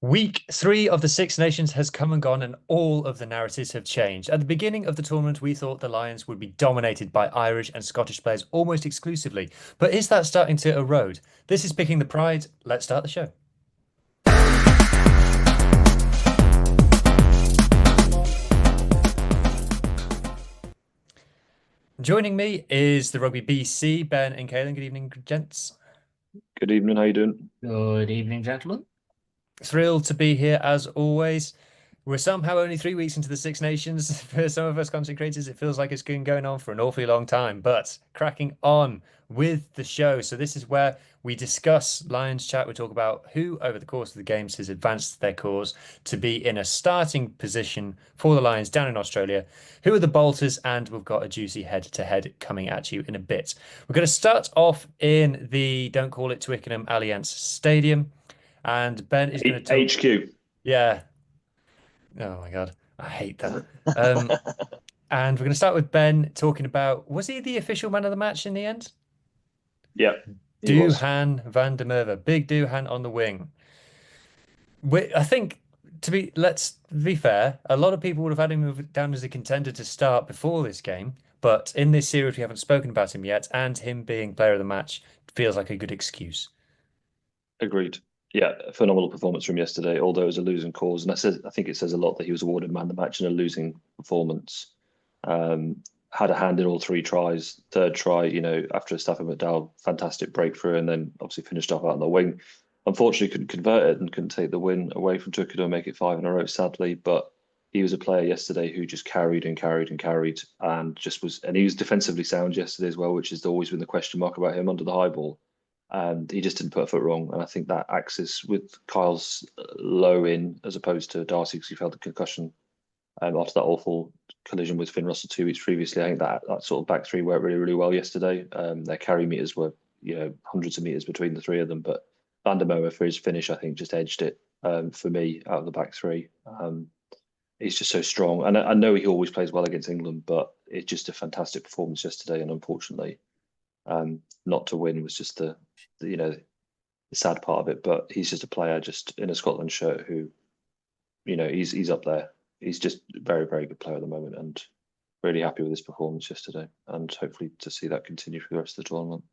Week three of the Six Nations has come and gone, and all of the narratives have changed. At the beginning of the tournament, we thought the Lions would be dominated by Irish and Scottish players almost exclusively. But is that starting to erode? This is Picking the Pride. Let's start the show. Joining me is the Rugby BC, Ben and Caolan. Good evening, gents. Good evening, how you doing? Good evening, gentlemen. Thrilled to be here as always. We're somehow only 3 weeks into the Six Nations. For some of us content creators, it feels like it's been going on for an awfully long time, but cracking on with the show. So this is where we discuss Lions chat. We talk about who over the course of the games has advanced their cause to be in a starting position for the Lions down in Australia. Who are the bolters? And we've got a juicy head-to-head coming at you in a bit. We're going to start off in the Don't Call It Twickenham Allianz Stadium. And Ben is going to talk. HQ. Yeah. Oh my God. I hate that. Um, and we're going to start with Ben talking about, was he the official man of the match in the end? Yeah, he was. Duhan van der Merwe. Big Duhan on the wing. I think, let's be fair, a lot of people would have had him down as a contender to start before this game. But in this series, we haven't spoken about him yet. And him being player of the match feels like a good excuse. Agreed. Yeah, a phenomenal performance from yesterday, although it was a losing cause. And I think it says a lot that he was awarded man of the match in a losing performance. Had a hand in all three tries. Third try, after a Stafford McDowell fantastic breakthrough, and then obviously finished off out on the wing. Unfortunately, couldn't convert it and couldn't take the win away from Twickenham and make it 5 in a row, sadly. But he was a player yesterday who just carried and carried and carried, and he was defensively sound yesterday as well, which has always been the question mark about him under the high ball. And he just didn't put a foot wrong. And I think that axis with Kyle's low in as opposed to Darcy because he felt the concussion after that awful collision with Finn Russell 2 weeks previously. I think that sort of back three worked really, really well yesterday. Their carry meters were, hundreds of meters between the three of them. But Van der Merwe for his finish, I think, just edged it for me out of the back three. He's just so strong. And I know he always plays well against England, but it's just a fantastic performance yesterday. And unfortunately, not to win was just the sad part of it. But he's just a player just in a Scotland shirt who, he's up there. He's just a very, very good player at the moment, and really happy with his performance yesterday, and hopefully to see that continue for the rest of the tournament.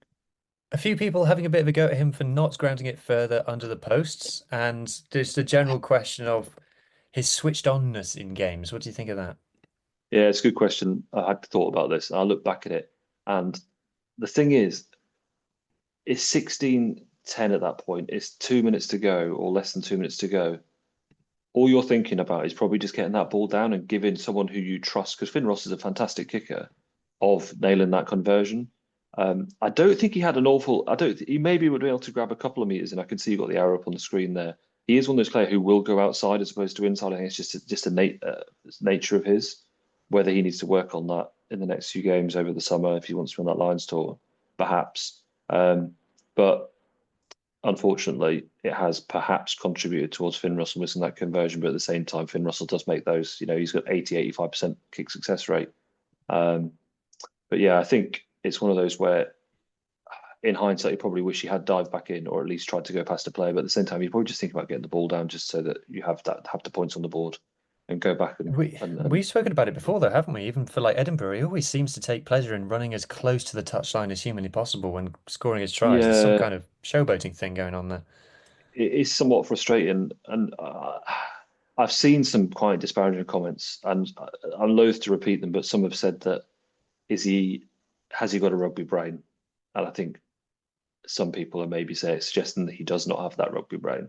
A few people having a bit of a go at him for not grounding it further under the posts, and just a general question of his switched onness in games. What do you think of that? Yeah, it's a good question. I had thought about this. I look back at it, and the thing is, it's 16-10 at that point. It's 2 minutes to go, or less than 2 minutes to go. All you're thinking about is probably just getting that ball down and giving someone who you trust, because Finn Ross is a fantastic kicker, of nailing that conversion. I don't think he had an awful. He maybe would be able to grab a couple of meters, and I can see you got the arrow up on the screen there. He is one of those players who will go outside as opposed to inside. I think it's just a nature of his. Whether he needs to work on that in the next few games over the summer, if he wants to run that Lions tour, perhaps. But unfortunately, it has perhaps contributed towards Finn Russell missing that conversion. But at the same time, Finn Russell does make those. He's got 80-85% kick success rate. But yeah, I think it's one of those where, in hindsight, you probably wish he had dived back in or at least tried to go past a player. But at the same time, you probably just think about getting the ball down just so that you have the points on the board and go back We've spoken about it before, though, haven't we? Even for like Edinburgh, he always seems to take pleasure in running as close to the touchline as humanly possible when scoring his tries. There's some yeah, kind of showboating thing going on there. it is somewhat frustrating. And I've seen some quite disparaging comments, and I'm loath to repeat them, but some have said that has he got a rugby brain? And I think some people are maybe suggesting that he does not have that rugby brain,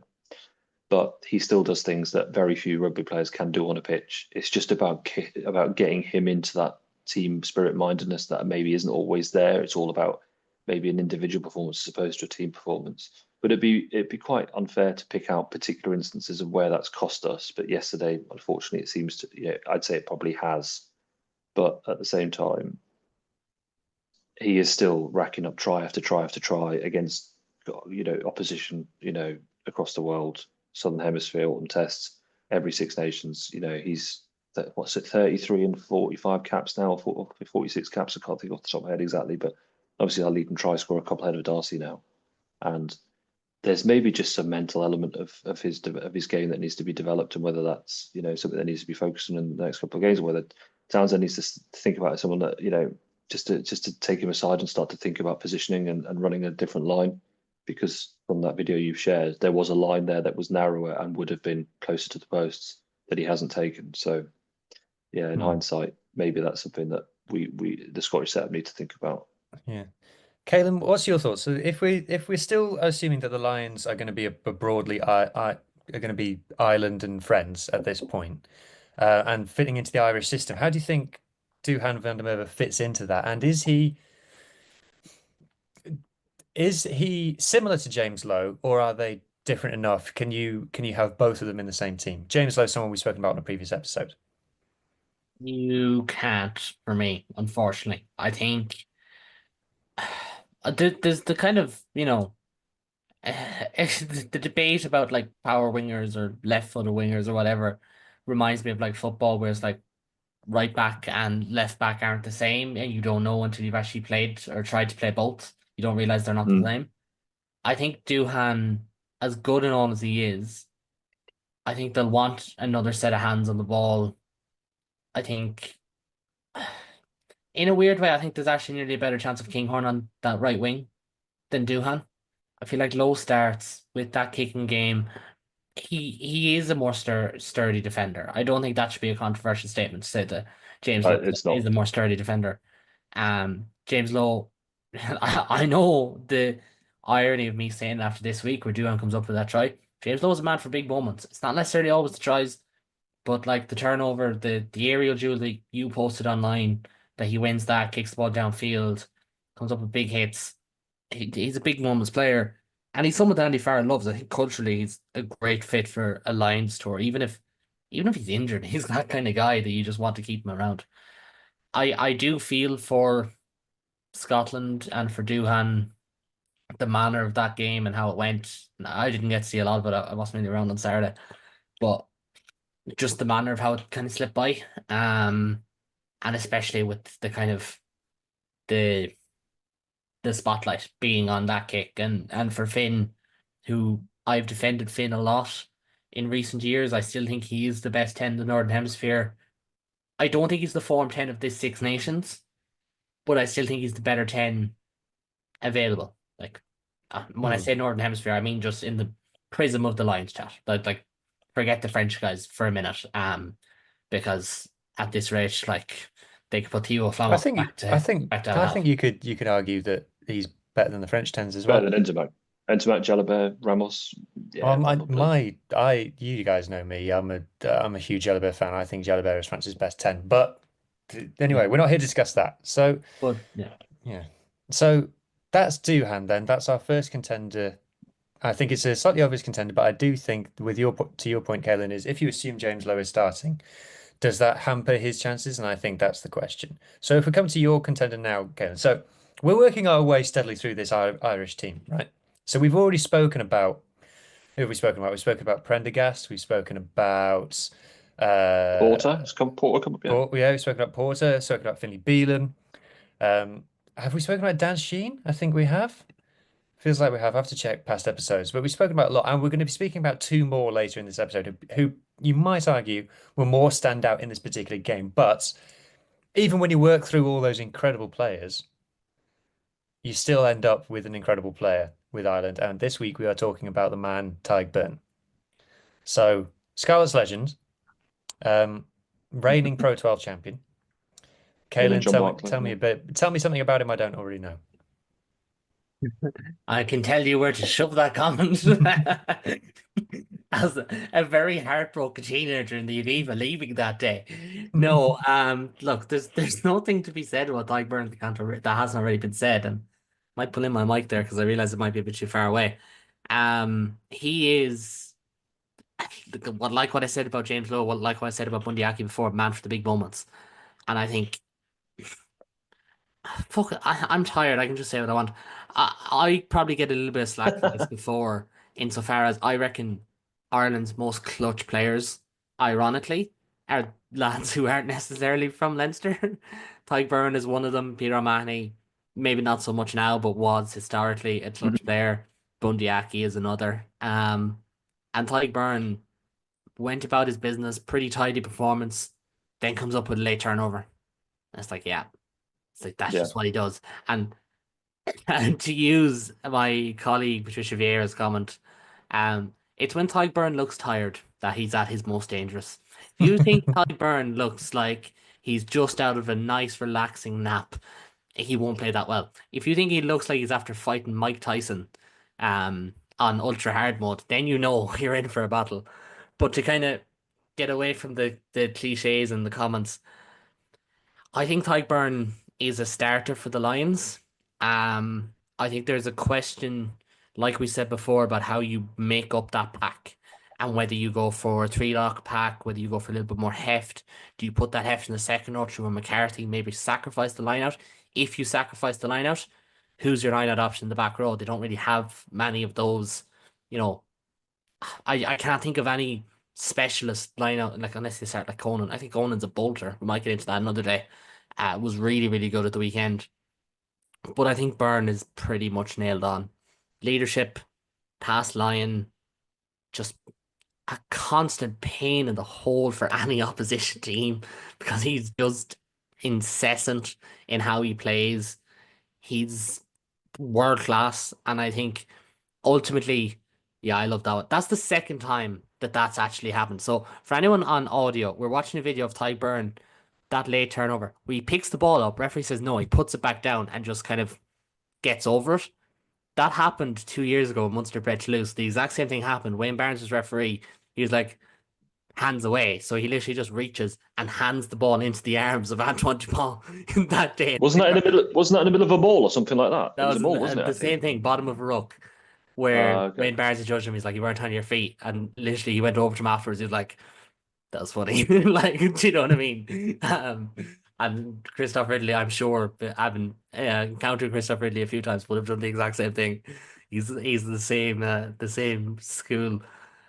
but he still does things that very few rugby players can do on a pitch. It's just about getting him into that team spirit mindedness that maybe isn't always there. It's all about maybe an individual performance as opposed to a team performance. But it'd be quite unfair to pick out particular instances of where that's cost us. But yesterday, unfortunately, it seems to, I'd say it probably has. But at the same time, he is still racking up try after try after try against, opposition, across the world, Southern Hemisphere, autumn tests, every Six Nations. He's 33 and 45 caps now, or 46 caps. I can't think off the top of my head exactly, but obviously our leading try scorer a couple ahead of Darcy now, and there's maybe just some mental element of his game that needs to be developed, and whether that's something that needs to be focused on in the next couple of games, or whether Townsend needs to think about someone that just to take him aside and start to think about positioning and running a different line, because from that video you've shared, there was a line there that was narrower and would have been closer to the posts that he hasn't taken. So yeah, in hindsight, maybe that's something that we the Scottish setup need to think about. Yeah. Caolan, what's your thoughts? So if we're still assuming that the Lions are going to be a broadly are going to be Ireland and friends at this point, and fitting into the Irish system, how do you think Duhan van der Merwe fits into that? And is he similar to James Lowe, or are they different enough? Can you have both of them in the same team? James Lowe, someone we've spoken about in a previous episode. You can't for me, unfortunately. I think there's the kind of, the debate about like power wingers or left-footed wingers or whatever reminds me of like football, where it's like right back and left back aren't the same, and you don't know until you've actually played or tried to play both. You don't realize they're not the Mm. same. I think Duhan, as good and all as he is, I think they'll want another set of hands on the ball. I think, in a weird way, I think there's actually nearly a better chance of Kinghorn on that right wing than Duhan. I feel like Low starts with that kicking game. He is a more sturdy defender. I don't think that should be a controversial statement to say that James Lowe It's is a not. more sturdy defender. James Lowe, I know the irony of me saying after this week where Duhan comes up with that try. James Lowe is a man for big moments. It's not necessarily always the tries, but like the turnover, the aerial duel that you posted online, that he wins that, kicks the ball downfield, comes up with big hits. He's a big moments player, and he's someone that Andy Farrell loves. I think culturally he's a great fit for a Lions tour. Even if he's injured, he's that kind of guy that you just want to keep him around. I do feel for Scotland and for Duhan, the manner of that game and how it went. I didn't get to see a lot of it. I wasn't really around on Saturday, but just the manner of how it kind of slipped by. And especially with the kind of the the spotlight being on that kick, and for Finn, who I've defended Finn a lot in recent years. I still think he is the best 10 in the Northern Hemisphere. I don't think he's the form 10 of this Six Nations, but I still think he's the better 10 available. Like, when I Hmm. say Northern Hemisphere, I mean just in the prism of the Lions chat. Like forget the French guys for a minute. Because at this rate, like, they could put Theo I Flamel think back I to think Al I Half. think you could argue that he's better than the French tens as Better well. than Entomac. Entomac, Jalabert, Ramos. Yeah, probably. You guys know me. I'm a huge Jalabert fan. I think Jalabert is France's best 10. But Yeah. anyway, we're not here to discuss that. So But yeah. yeah, so that's Duhan then. That's our first contender. I think it's a slightly obvious contender, but I do think with to your point, Caolan, is if you assume James Lowe is starting, does that hamper his chances? And I think that's the question. So if we come to your contender now, Caolan, so we're working our way steadily through this Irish team, right? So we've already spoken about who have we spoken about? We've spoken about Prendergast. We've spoken about Porter. Has come Porter come up yet? Yeah, we've spoken about Porter. Spoken about Finley Beelum. Um, have we spoken about Dan Sheen? I think we have. Feels like we have. I have to check past episodes, but we've spoken about a lot, and we're going to be speaking about two more later in this episode who you might argue were more standout in this particular game. But even when you work through all those incredible players, you still end up with an incredible player with Ireland. And this week we are talking about the man Tadhg Beirne. So Scarlet's legend, um, reigning Pro 12 champion. Him and Caolan, John Barclay. tell me Yeah. a bit, tell me something about him I don't already know. I can tell you where to shove that comment. As a very heartbroken teenager in the Aviva leaving that day. No, look, there's nothing to be said about Tadhg Beirne that hasn't already been said, and might pull in my mic there because I realize it might be a bit too far away. He is what I said about James Lowe, what I said about Bundy Aki before, man for the big moments, and I think fuck it, I'm tired. I can just say what I want. I probably get a little bit of slack for this before, insofar as I reckon Ireland's most clutch players, ironically, are lads who aren't necessarily from Leinster. Tadhg Beirne is one of them. Peter O'Mahony, maybe not so much now, but was historically a clutch Mhm. player. Bundyaki is another. And Tadhg Beirne went about his business, pretty tidy performance, then comes up with a late turnover. And it's like, yeah, it's like that's Yeah. just what he does. And to use my colleague Patricia Vieira's comment, it's when Tadhg Beirne looks tired that he's at his most dangerous. If you think Tadhg Beirne looks like he's just out of a nice, relaxing nap, he won't play that well. If you think he looks like he's after fighting Mike Tyson, on ultra hard mode, then you know you're in for a battle. But to kind of get away from the cliches and the comments, I think Tadhg Beirne is a starter for the Lions. I think there's a question, like we said before, about how you make up that pack and whether you go for a three lock pack, whether you go for a little bit more heft. Do you put that heft in the second row through a McCarthy, maybe sacrifice the line out? If you sacrifice the line out, who's your line out option in the back row? They don't really have many of those, you know. I can't think of any specialist line out, like unless they start like Conan. I think Conan's a bolter. We might get into that another day. Was really, really good at the weekend. But I think Beirne is pretty much nailed on. Leadership, past Lion, just a constant pain in the hole for any opposition team because he's just incessant in how he plays. He's world class, and I think ultimately, yeah, I love that one. That's the second time that that's actually happened. So for anyone on audio, we're watching a video of Tadhg Beirne, that late turnover. Where he picks the ball up, referee says no, he puts it back down and just kind of gets over it. That happened 2 years ago when Munster bred Toulouse. The exact same thing happened. Wayne Barnes was referee. He was like, hands away. So he literally just reaches and hands the ball into the arms of Antoine Dupont that day. Wasn't that in the middle? Wasn't that in the middle of a ball or something like that? That It was was a ball, wasn't it? the I think. same thing, bottom of a ruck, where Okay. Wayne Barnes judged him. He's like, you weren't on your feet. And literally he went over to him afterwards. He was like, that was funny. Like, do you know what I mean? And Christoph Ridley, I'm sure, having encountered Christoph Ridley a few times, would have done the exact same thing. He's the same school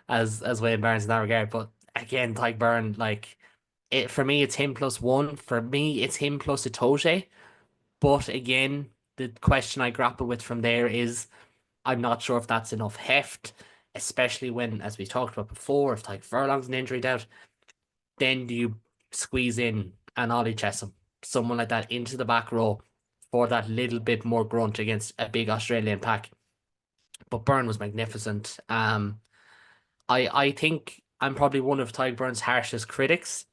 as Wayne Barnes in that regard. But again, Tadhg Beirne, like it for me, it's him plus one. For me, it's him plus Itoje. But again, the question I grapple with from there is I'm not sure if that's enough heft, especially when, as we talked about before, if Tyke Furlong's an injury doubt, then do you squeeze in an Ollie Chesham, someone like that, into the back row for that little bit more grunt against a big Australian pack? But Beirne was magnificent. I think I'm probably one of Tadhg Beirne's harshest critics,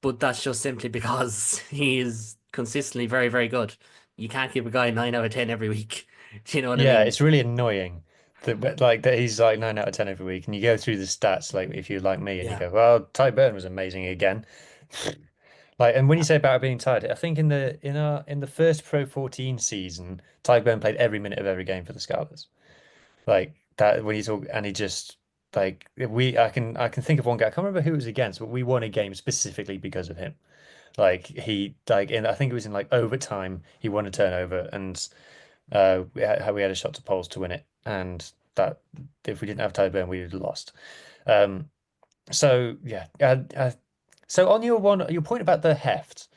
but that's just simply because he is consistently very, very good. You can't give a guy 9 out of 10 every week. Do you know what I Yeah, mean? it's really annoying that he's like 9 out of 10 every week, and you go through the stats like if you're like me and you Yeah. go, well, Tadhg Beirne was amazing again. Like, and when you say about being tired, I think in the first Pro 14 season, Tadhg Beirne played every minute of every game for the Scarlets. Like that when he's all and he just like we I can think of one guy. I can't remember who it was against, but we won a game specifically because of him. Like he like in I think it was in like overtime, he won a turnover and we had a shot to poles to win it, and that if we didn't have Tadhg Beirne, we would have lost. Um, so yeah, so on your point about the heft,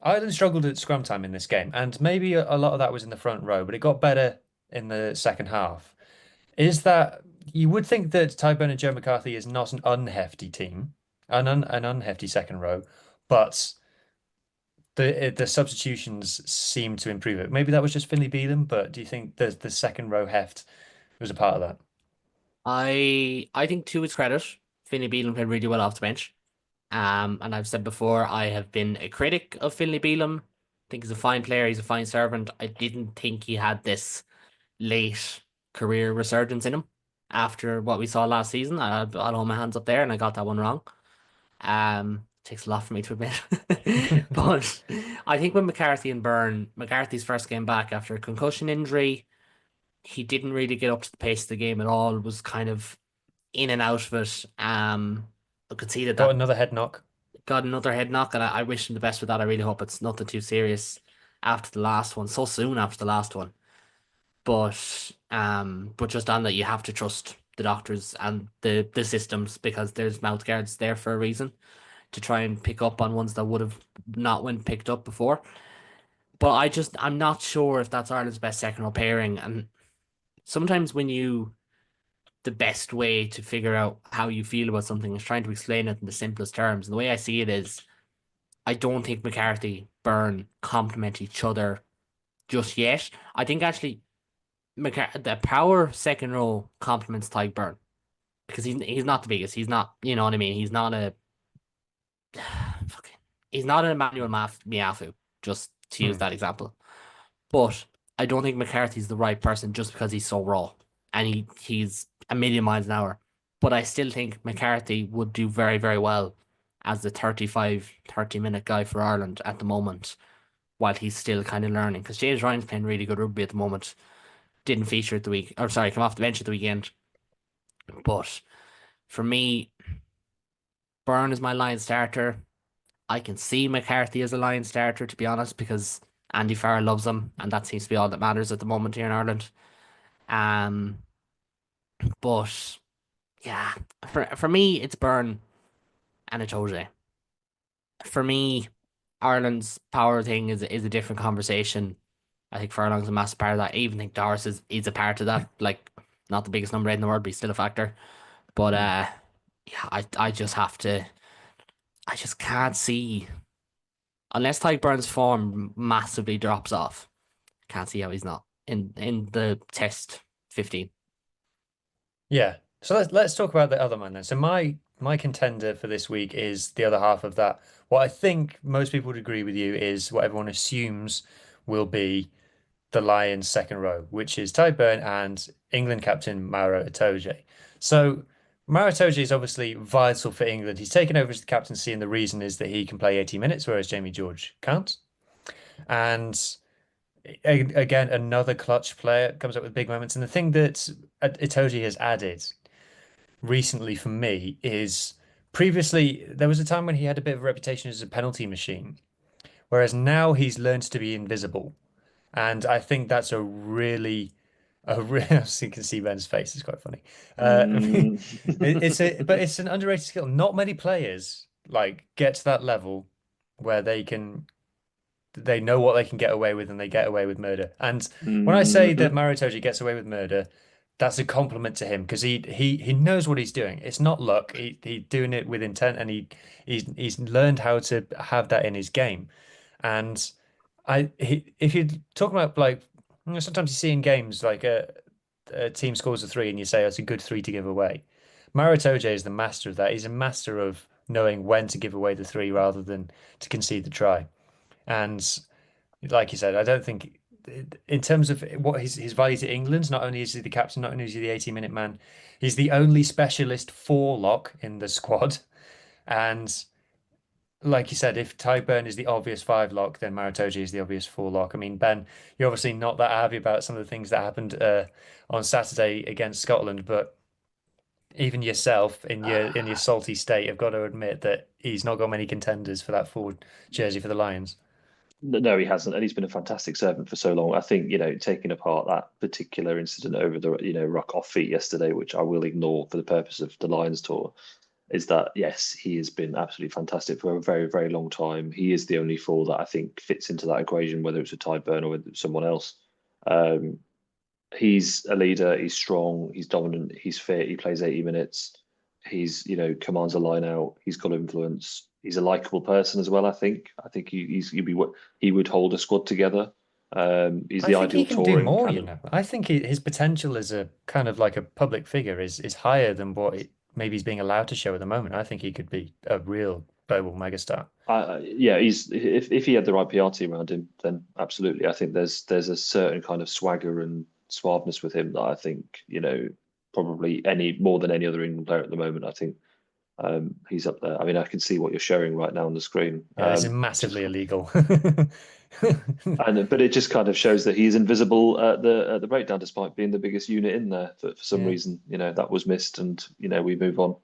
Ireland struggled at scrum time in this game, and maybe a lot of that was in the front row, but it got better in the second half. Is that you would think that Tadhg Beirne and Joe McCarthy is not an unhefty team, an unhefty second row, but the substitutions seem to improve it. Maybe that was just Finlay Bealham, but do you think the second row heft was a part of that? I think to his credit, Finlay Bealham played really well off the bench. And I've said before, I have been a critic of Finlay Bealham. I think he's a fine player, he's a fine servant. I didn't think he had this late career resurgence in him after what we saw last season. I'll hold my hands up there, and I got that one wrong. Takes a lot for me to admit. But I think when McCarthy and Beirne, McCarthy's first game back after a concussion injury, he didn't really get up to the pace of the game at all, was kind of in and out of it. I could see that Got that another head knock. got another head knock, and I wish him the best with that. I really hope it's nothing too serious after the last one, so soon after the last one. But just on that, you have to trust the doctors and the systems because there's mouth guards there for a reason to try and pick up on ones that would have not been picked up before. But I'm not sure if that's Ireland's best second row pairing, and sometimes the best way to figure out how you feel about something is trying to explain it in the simplest terms. And the way I see it is, I don't think McCarthy, Beirne complement each other just yet. I think actually the power second row complements Tadhg Beirne because he's not the biggest. He's not, you know what I mean. Fucking, he's not an Emmanuel Miafu, just to use Hmm. that example. But I don't think McCarthy's the right person just because he's so raw and he's a million miles an hour. But I still think McCarthy would do very, very well as the 35, 30-minute guy for Ireland at the moment while he's still kind of learning. Because James Ryan's playing really good rugby at the moment. Didn't feature at the week, or sorry, come off the bench at the weekend. But for me, Beirne is my line starter. I can see McCarthy as a line starter, to be honest, because Andy Farrell loves him, and that seems to be all that matters at the moment here in Ireland. Um, but yeah, for me, it's Beirne and Itoje. For me, Ireland's power thing is a different conversation. I think Furlong's a massive part of that. I even think Doris is a part of that. Like, not the biggest number eight in the world, but he's still a factor. But Hmm. yeah, I just have to. I just can't see unless Tyke Burns' form massively drops off. Can't see how he's not in the test 15. Yeah. So let's talk about the other man then. So my contender for this week is the other half of that. What I think most people would agree with you is what everyone assumes will be the Lions' second row, which is Ty Burn and England captain Maro Itoje. So Maro Itoje is obviously vital for England. He's taken over as the captaincy, and the reason is that he can play 80 minutes, whereas Jamie George can't. And again, another clutch player comes up with big moments. And the thing that Itoje has added recently for me is previously there was a time when he had a bit of a reputation as a penalty machine, whereas now he's learned to be invisible. And I think that's a real, so you can see Ben's face. It's quite funny. Mm. But it's an underrated skill. Not many players like get to that level where they know what they can get away with and they get away with murder. And when I say that Mhm. Maritoji gets away with murder, that's a compliment to him because he knows what he's doing. It's not luck. He's doing it with intent and he's learned how to have that in his game. And if you're talking about like sometimes you see in games like a team scores a three and you say, oh, it's a good three to give away. Maritoje is the master of that. He's a master of knowing when to give away the three rather than to concede the try. And like you said, I don't think in terms of what his value to England, not only is he the captain, not only is he the 80-minute man, he's the only specialist four lock in the squad. And like you said, if Tyburn is the obvious five lock, then Maritoji is the obvious four lock. I mean, Ben, you're obviously not that happy about some of the things that happened on Saturday against Scotland, but even yourself in your salty state have got to admit that he's not got many contenders for that forward jersey for the Lions. No, he hasn't, and he's been a fantastic servant for so long. I think taking apart that particular incident over the ruck off feet yesterday, which I will ignore for the purpose of the Lions tour, is that yes, he has been absolutely fantastic for a very, very long time. He is the only four that I think fits into that equation, whether it's a Tide Burn or with someone else. Um, he's a leader. He's strong. He's dominant. He's fit. He plays 80 minutes. He's commands a line out. He's got influence. He's a likable person as well. I think he would hold a squad together. He's I the think he ideal can do touring more, kind you of. know. I think his potential as a kind of like a public figure is higher than what maybe he's being allowed to show at the moment. I think he could be a real global megastar. Yeah, he's if he had the right PR team around him, then absolutely. I think there's a certain kind of swagger and suaveness with him that I think probably any more than any other England player at the moment. I think he's up there. I mean, I can see what you're showing right now on the screen. Yeah, this is Just massively illegal. and but it just kind of shows that he's invisible at the breakdown, despite being the biggest unit in there for some Yeah, reason. That was missed, and we move on.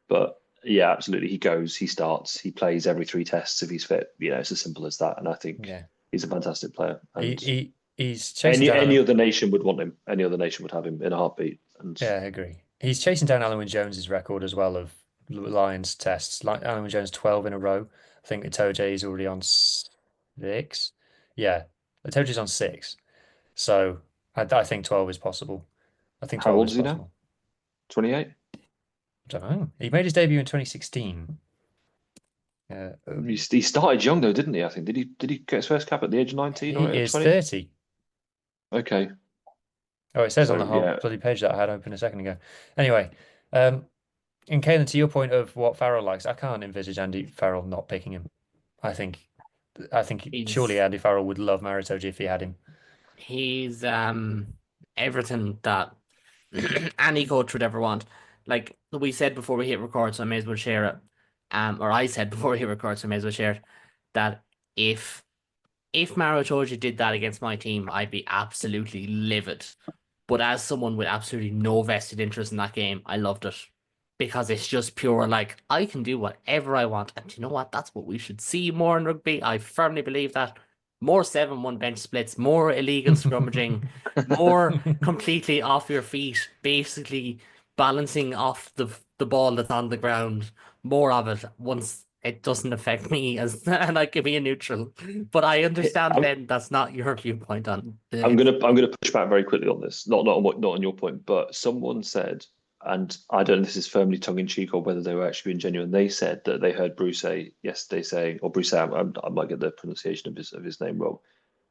But yeah, absolutely, he goes, he starts, he plays every three tests if he's fit. It's as simple as that. And I think yeah. he's a fantastic player. And He's chasing any down any Alan. other nation would want him. Any other nation would have him in a heartbeat. And Yeah, I agree. He's chasing down Alan Jones's record as well of Lions tests. Like Alan Jones 12 in a row. I think Itoje is already on six. Yeah, Itoje's on six. So I think 12 is possible. I think How 12 old is is he now? possible. 28? I don't know. He made his debut in 2016. He started young though, didn't he? I think did he get his first cap at the age of 19 He or at is 20? 30. Okay, Oh, it says on so the whole yeah, bloody page that I had open a second ago. Anyway, um, and Caolan, to your point of what Farrell likes, I can't envisage Andy Farrell not picking him. I think, I think surely He's Andy Farrell would love Maro Itoje if he had him. he's everything that any coach would ever want. Like we said before we hit record, so I may as well share it. Or I said before we hit record, so I may as well share it. That if Maro Itoje did that against my team, I'd be absolutely livid. But as someone with absolutely no vested interest in that game, I loved it because it's just pure like I can do whatever I want. And you know what? That's what we should see more in rugby. I firmly believe that. More 7-1 bench splits, more illegal scrummaging, more completely off your feet, basically balancing off the ball that's on the ground. More of it once it doesn't affect me as and I can be a neutral. But I understand, I'm Ben, that's not your viewpoint on I'm the gonna I'm gonna push back very quickly on this. Not on your point, but someone said, and I don't know if this is firmly tongue in cheek or whether they were actually being genuine. They said that they heard Bruce yesterday saying, or Bruce, I might get the pronunciation of his name wrong,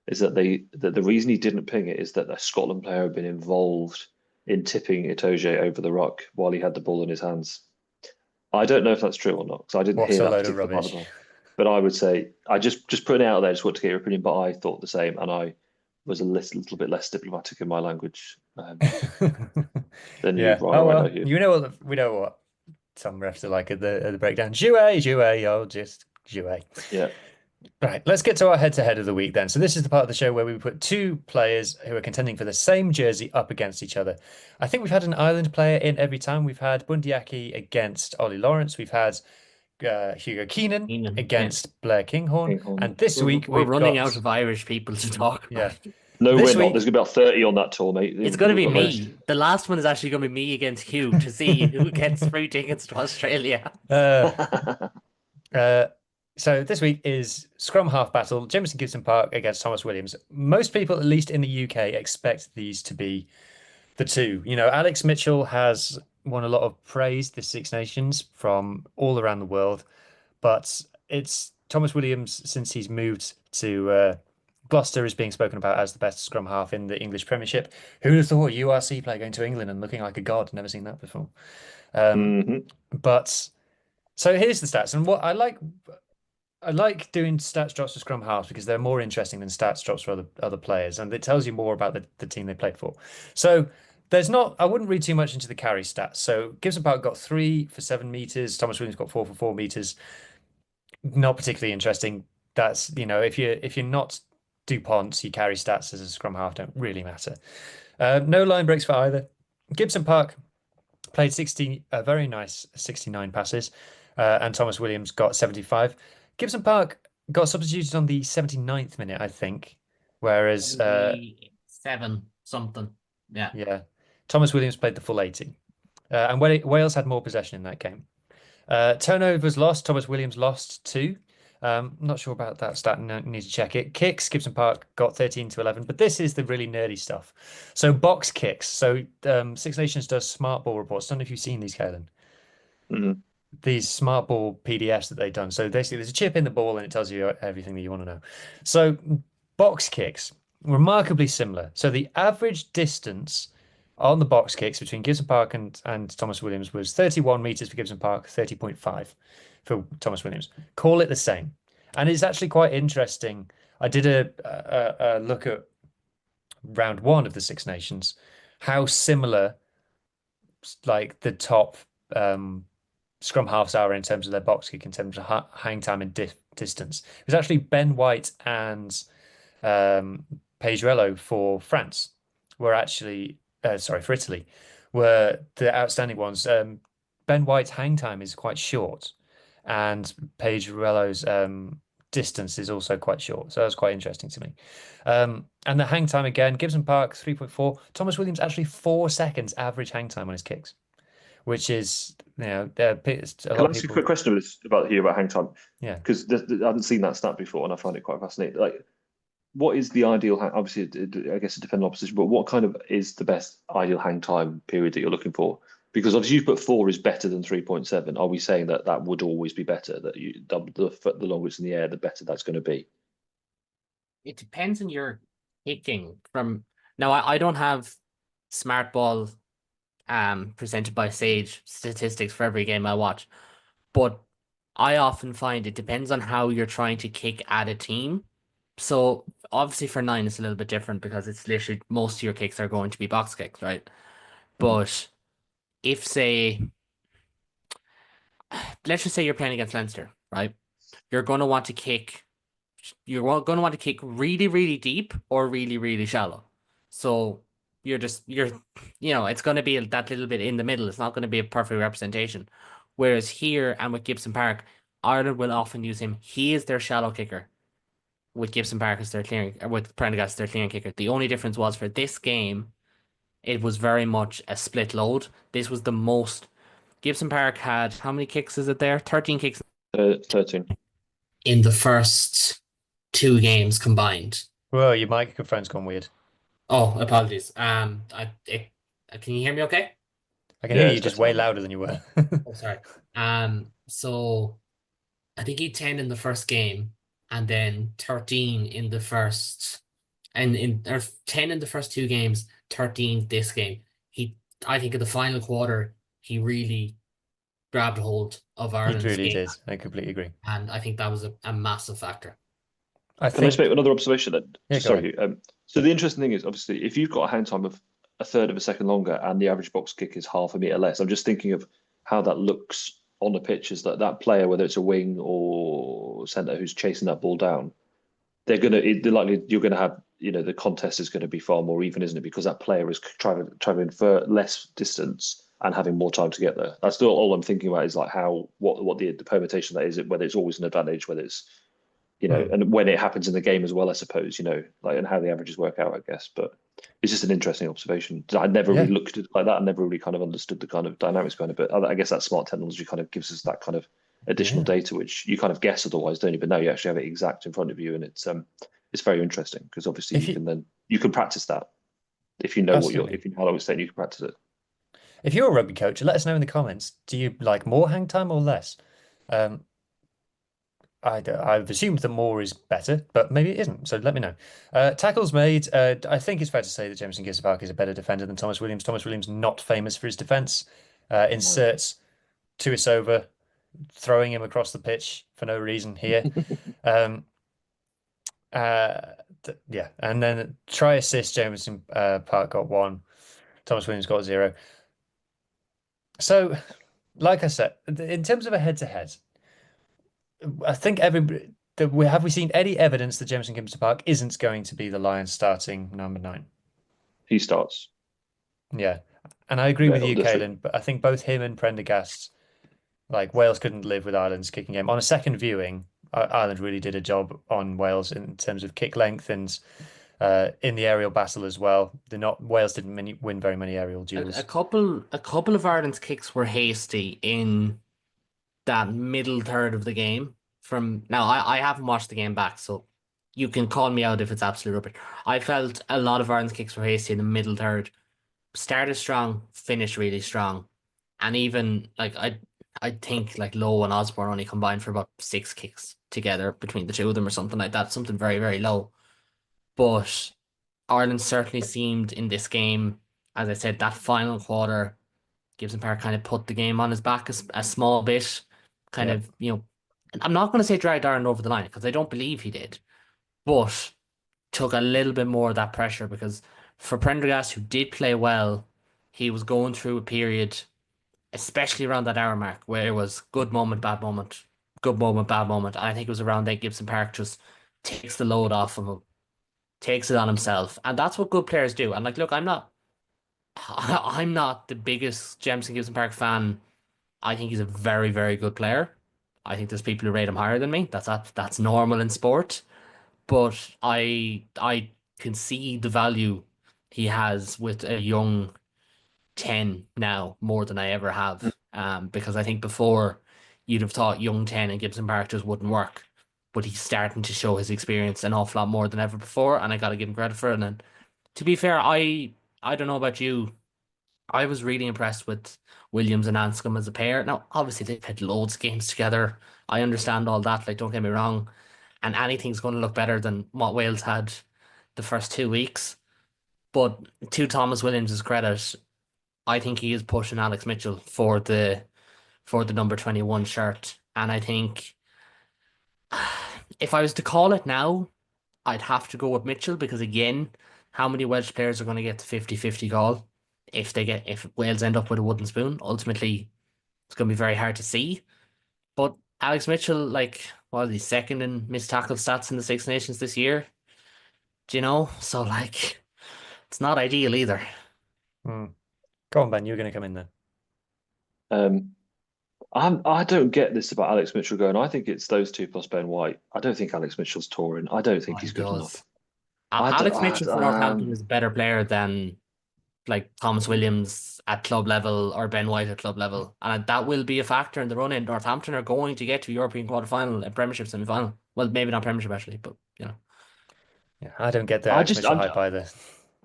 is that the reason he didn't ping it is that a Scotland player had been involved in tipping Itoje over the rock while he had the ball in his hands. I don't know if that's true or not because I didn't What's hear a that load of particular part of rubbish. the ball. But I would say I just putting it out there, just want to get your opinion. But I thought the same, and I was a little bit less diplomatic in my language than you, Yeah. Ryan, Oh or I know well. you. You know what we know what some refs are like at the breakdown. Jouet, oh just jouet. Yeah. Right, let's get to our head-to-head of the week then. So this is the part of the show where we put two players who are contending for the same jersey up against each other. I think we've had an Ireland player in every time. We've had Bundyaki against Ollie Lawrence. We've had Hugo Keenan Keenan. Yeah. against Blair Kinghorn. Kinghorn. And this week We're we've running out got, of Irish people to talk yeah, about. No, we're this not. There's week, gonna be about 30 on that tour, mate. It's going to We've be got loads. me. The last one is actually going to be me against Hugh to see who gets free tickets to Australia. uh, Uh, so this week is Scrum Half Battle, Jamison Gibson Park against Thomas Williams. Most people, at least in the UK, expect these to be the two. You know, Alex Mitchell has won a lot of praise this Six Nations from all around the world, but it's Thomas Williams since he's moved to Gloucester is being spoken about as the best scrum half in the English Premiership. Who would have thought URC player going to England and looking like a god? Never seen that before. hmm But so here's the stats, and what I like doing stats drops for scrum halves because they're more interesting than stats drops for other players, and it tells you more about the team they played for. So there's not, I wouldn't read too much into the carry stats. So Gibson Park got 3 for 7 meters. Thomas Williams got 4 for 4 meters. Not particularly interesting. That's, you know, if you're not DuPont, your carry stats as a scrum half don't really matter. No line breaks for either. Gibson Park played 60, a very nice 69 passes, and Thomas Williams got 75. Gibson Park got substituted on the 79th minute, I think, whereas 77 something. Yeah. yeah, Thomas Williams played the full 80. And Wales had more possession in that game. Turnovers lost. Thomas Williams lost 2. Not sure about that stat. Need to check it. Kicks, Gibson Park got 13 to 11. But this is the really nerdy stuff. So box kicks. So Six Nations does smart ball reports. Don't know if you've seen these, Caolan. hmm These smart ball PDFs that they've done. So basically, there's a chip in the ball and it tells you everything that you want to know. So box kicks, remarkably similar. So the average distance on the box kicks between Gibson Park and Thomas Williams was 31 meters for Gibson Park, 30.5 for Thomas Williams. Call it the same. And it's actually quite interesting. I did a look at round one of the Six Nations, how similar like the top scrum halves are in terms of their box kick, in terms of hang time and distance. It was actually Ben White and Pedrello for France were actually, sorry, for Italy, were the outstanding ones. Ben White's hang time is quite short, and Pedrello's distance is also quite short. So that was quite interesting to me. And the hang time again, Gibson Park 3.4, Thomas Williams actually 4 seconds average hang time on his kicks, which is, you know, a Can lot I of ask you a people. quick question about hang time? Yeah. Because I hadn't seen that stat before, and I find it quite fascinating. Like what is the ideal obviously I guess it depends on opposition, but what kind of is the best ideal hang time period that you're looking for? Because obviously you put 4 is better than 3.7. Are we saying that that would always be better, that the longer it's in the air, the better that's going to be? It depends on your kicking from now. I don't have smart ball presented by Sage statistics for every game I watch, but I often find it depends on how you're trying to kick at a team. So obviously for 9 it's a little bit different because it's literally most of your kicks are going to be box kicks, right? Mhm. But if say let's just say you're playing against Leinster, right? You're going to want to kick going to want to kick really, really deep or really, really shallow. So you're, it's going to be that little bit in the middle. It's not going to be a perfect representation. Whereas here and with Gibson Park, Ireland will often use him. He is their shallow kicker with Gibson Park as their clearing, or with Prendergast as their clearing kicker. The only difference was for this game, it was very much a split load. This was the most. Gibson Park had how many kicks is it there? 13 kicks 13. in the first 2 games combined. Well, your microphone's gone weird. Oh, apologies. Can you hear me okay? I can Yeah, hear it's you just better way now. louder than you were. Oh, sorry. So I think he had 10 in the first game and then 13 in the first and in or 10 in the first 2 games, 13 this game. I think in the final quarter, he really grabbed hold of He Ireland's really game, did. I completely agree. and I think that was a massive factor. I Can I just think, make another observation then? yeah, go on. Sorry. So the interesting thing is, obviously, if you've got a hang time of a third of a second longer and the average box kick is half a meter less, I'm just thinking of how that looks on the pitch. Is that player, whether it's a wing or centre who's chasing that ball down, they're likely you're gonna have, the contest is going to be far more even, isn't it? Because that player is traveling for less distance and having more time to get there. That's still all I'm thinking about is like what the permutation that is, whether it's always an advantage, whether it's Hmm. and when it happens in the game as well, I suppose, like, and how the averages work out, I guess. But it's just an interesting observation. I never Yeah, really looked at it like that. I never really kind of understood the kind of dynamics behind it. But I guess that smart technology kind of gives us that kind of additional yeah, data, which you kind of guess otherwise, don't you? But now you actually have it exact in front of you, and it's very interesting because obviously if you you can practice that if you know absolutely. if you know how long it's taking, you can practice it. If you're a rugby coach, let us know in the comments. Do you like more hang time or less? Um, I've assumed that more is better, but maybe it isn't. So let me know. Tackles made. I think it's fair to say that Jameson Gibson Park is a better defender than Thomas Williams. Thomas Williams not famous for his defence. No. Inserts over, throwing him across the pitch for no reason here. Um, uh, yeah, and then try assist. Jameson Park got 1. Thomas Williams got 0. So, like I said, in terms of a head-to-head, I think everybody have we seen any evidence that Jameson Gibson Park isn't going to be the Lions starting number 9? He starts. Yeah, and I agree Yeah, with you, the three. Caolan, but I think both him and Prendergast, like Wales couldn't live with Ireland's kicking game. On a second viewing, Ireland really did a job on Wales in terms of kick length and in the aerial battle as well. They're not Wales didn't win very many aerial A duels. couple of Ireland's kicks were hasty in that middle third of the game. From now, I haven't watched the game back, so you can call me out if it's absolute rubbish. I felt a lot of Ireland's kicks were hasty in the middle third. Started strong, finished really strong, and even like I think like Lowe and Osbourne only combined for about 6 kicks together between the two of them or something like that, something very, very low. But Ireland certainly seemed in this game, as I said, that final quarter, Gibson Park kind of put the game on his back a small bit, kind Yeah, of, I'm not going to say dragged Ireland over the line because I don't believe he did, but took a little bit more of that pressure because for Prendergast, who did play well, he was going through a period, especially around that hour mark, where it was good moment, bad moment, good moment, bad moment. And I think it was around that Gibson Park just takes the load off of him, takes it on himself. And that's what good players do. And like, look, I'm not the biggest Jameson Gibson Park fan. I think he's a very, very good player. I think there's people who rate him higher than me. That's normal in sport. But I can see the value he has with a young 10 now more than I ever have. Because I think before you'd have thought young 10 and Gibson Park just wouldn't work. but he's starting to show his experience an awful lot more than ever before, and I got to give him credit for it. And to be fair, I don't know about you. I was really impressed with Williams and Anscombe as a pair. Now, obviously, they've had loads of games together. I understand all that. Like, don't get me wrong. And anything's going to look better than what Wales had the first 2 weeks. But to Thomas Williams' credit, I think he is pushing Alex Mitchell for the number 21 shirt. And I think if I was to call it now, I'd have to go with Mitchell because again, how many Welsh players are going to get the 50-50 call if Wales end up with a wooden spoon? Ultimately, it's going to be very hard to see. But Alex Mitchell, like, was he second in missed tackle stats in the Six Nations this year? Do you know? So like, it's not ideal either. Go on, Ben. You're going to come in then. I don't get this about Alex Mitchell going. I think it's those two plus Ben White. I don't think Alex Mitchell's touring. I don't think Oh, he's he good does. enough. I Alex don't, Mitchell for Northampton is a better player than like Thomas Williams at club level or Ben White at club level. And that will be a factor in the run in. Northampton are going to get to European quarter final and Premiership semi final. Well, maybe not Premiership actually, but you know. Yeah, I don't get the I Alex just, Mitchell hype either.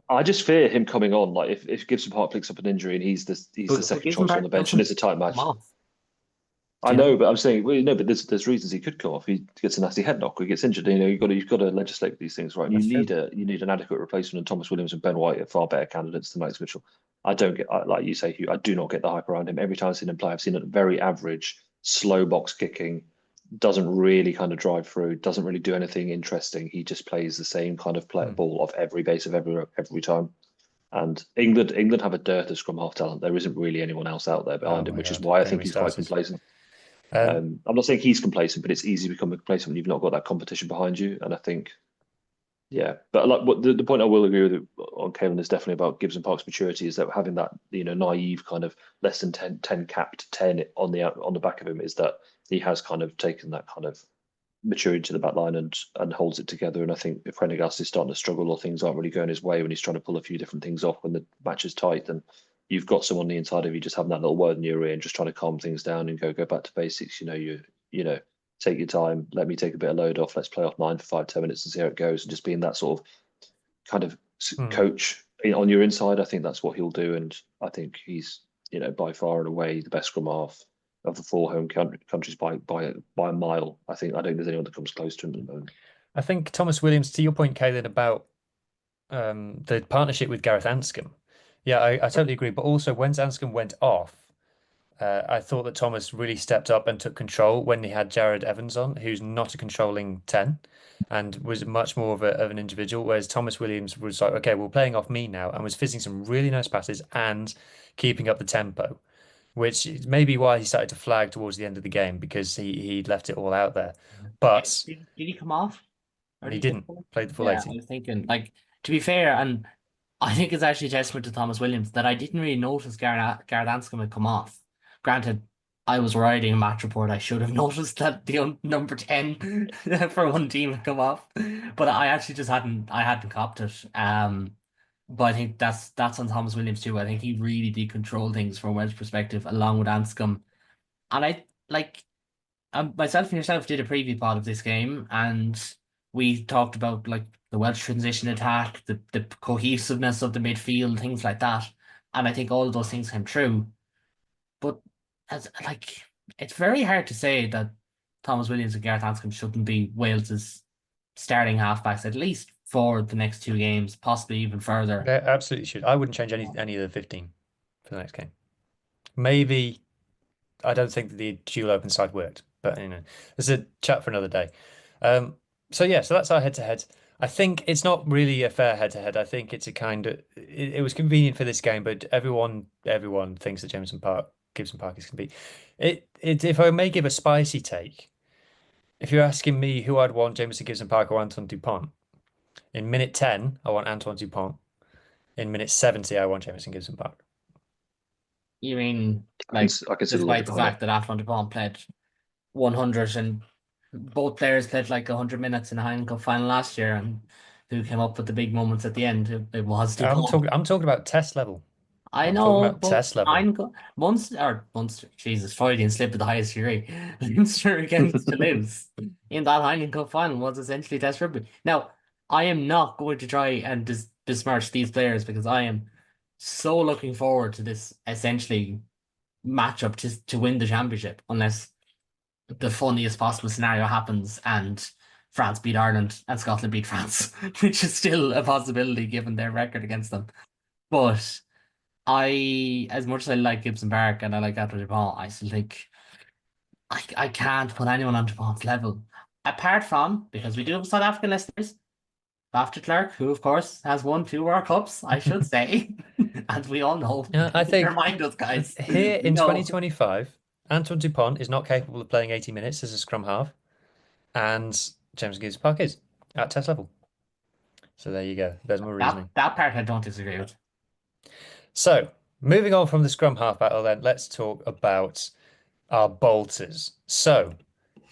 I just fear him coming on. Like if Gibson Park picks up an injury and he's the second Gibson choice on Park the bench and doesn't it's a tight come match. off. I know, but I'm saying, well, no, but there's reasons he could come off. He gets a nasty head knock or he gets injured. You know, you've got to legislate these things, right? And That's true. you need an adequate replacement. And Thomas Williams and Ben White are far better candidates than Alex Mitchell. I don't get, like you say, Hugh. I do not get the hype around him. Every time I've seen him play, I've seen a very average, slow box kicking. Doesn't really kind of drive through. Doesn't really do anything interesting. He just plays the same kind of ball off every base of every time. And England have a dearth of scrum half talent. There isn't really anyone else out there behind him, which is why I think he's quite complacent. I'm not saying he's complacent, but it's easy to become complacent when you've not got that competition behind you. And I think, yeah, but like what the point I will agree with on Caolan is definitely about Gibson Park's maturity is that having that naive kind of less than 10 capped 10 on the back of him is that he has kind of taken that kind of maturity to the back line and holds it together. And I think if Prendergast is starting to struggle or things aren't really going his way when he's trying to pull a few different things off when the match is tight, then you've got someone on the inside of you just having that little word in your ear and just trying to calm things down and go back to basics. You take your time, let me take a bit of load off, let's play off 9 for 5-10 minutes and see how it goes, and just being that sort of kind of coach on your inside. I think that's what he'll do, and I think he's by far and away the best scrum half of the four home countries by a mile. I don't think there's anyone that comes close to him at the moment. I think Thomas Williams, to your point, Caolan, about the partnership with Gareth Anscombe. Yeah, I totally agree. But also, when Anscombe went off, I thought that Thomas really stepped up and took control when he had Jared Evans on, who's not a controlling 10 and was much more of an individual. Whereas Thomas Williams was like, okay, we're playing off me now, and was fizzing some really nice passes and keeping up the tempo, which may be why he started to flag towards the end of the game because he'd left it all out there. But Did he come off? Or he did didn't play the full Yeah, 80. I was thinking, like, to be fair, and I think it's actually a testament to Thomas Williams that I didn't really notice Gareth Anscombe had come off. Granted, I was writing a match report. I should have noticed that the number 10 for one team had come off, but I actually just hadn't copped it. But I think that's on Thomas Williams too. I think he really did control things from a Welsh perspective, along with Anscombe. And I like myself and yourself did a preview pod of this game, and we talked about like the Welsh transition attack, the cohesiveness of the midfield, things like that. And I think all of those things came true. But as like it's very hard to say that Thomas Williams and Gareth Anscombe shouldn't be Wales's starting halfbacks, at least for the next two games, possibly even further. They absolutely should. I wouldn't change any of the 15 for the next game. Maybe I don't think that the dual open side worked, but there's a chat for another day. So that's our head to head. I think it's not really a fair head to head. I think it's a kind of it was convenient for this game, but everyone thinks that Gibson Park is going to be. If I may give a spicy take, if you're asking me who I'd want, Jameson Gibson Park or Antoine Dupont, in minute 10, I want Antoine Dupont. In minute 70, I want Jameson Gibson Park. You mean like despite the fact that Antoine Dupont played 100 and both players played like 100 minutes in the Heineken Cup final last year, and who came up with the big moments at the end? It was Dupont. I'm talking about test level. I I'm talking know, about but test level. Munster, Jesus, Freudian slip of the highest degree. Munster against Toulouse in that Heineken Cup final was essentially test rugby. Now, I am not going to try and besmirch these players because I am so looking forward to this essentially matchup to win the championship, unless the funniest possible scenario happens and France beat Ireland and Scotland beat France, which is still a possibility given their record against them. But as much as I like Gibson Park and I like Itoje, I still think I can't put anyone on Dupon's level. Apart from, because we do have South African listeners, Bafta Clark, who of course has won 2 World Cups, I should say. And we all know. I think Remind us, guys. here We in know. 2025, Antoine Dupont is not capable of playing 80 minutes as a scrum half, and James Gibbs Park is at test level. So there you go. There's my reasoning. That part I don't disagree with. So moving on from the scrum half battle, then let's talk about our bolters. So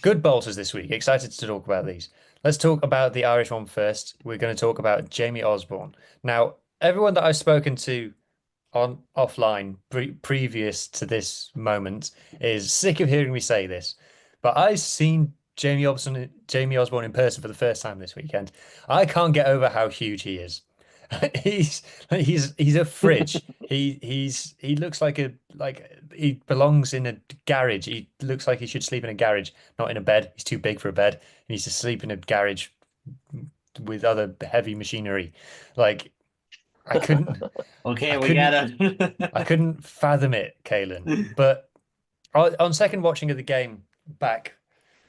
good bolters this week. Excited to talk about these. Let's talk about the Irish one first. We're going to talk about Jamie Osbourne. Now, everyone that I've spoken to on offline previous to this moment is sick of hearing me say this, but I've seen Jamie Osbourne in person for the first time this weekend. I can't get over how huge he is. He's a fridge. He looks like he belongs in a garage. He looks like he should sleep in a garage, not in a bed. He's too big for a bed. He needs to sleep in a garage with other heavy machinery. Like I couldn't. Okay, I we couldn't get it. I couldn't fathom it, Caolan. But on second watching of the game back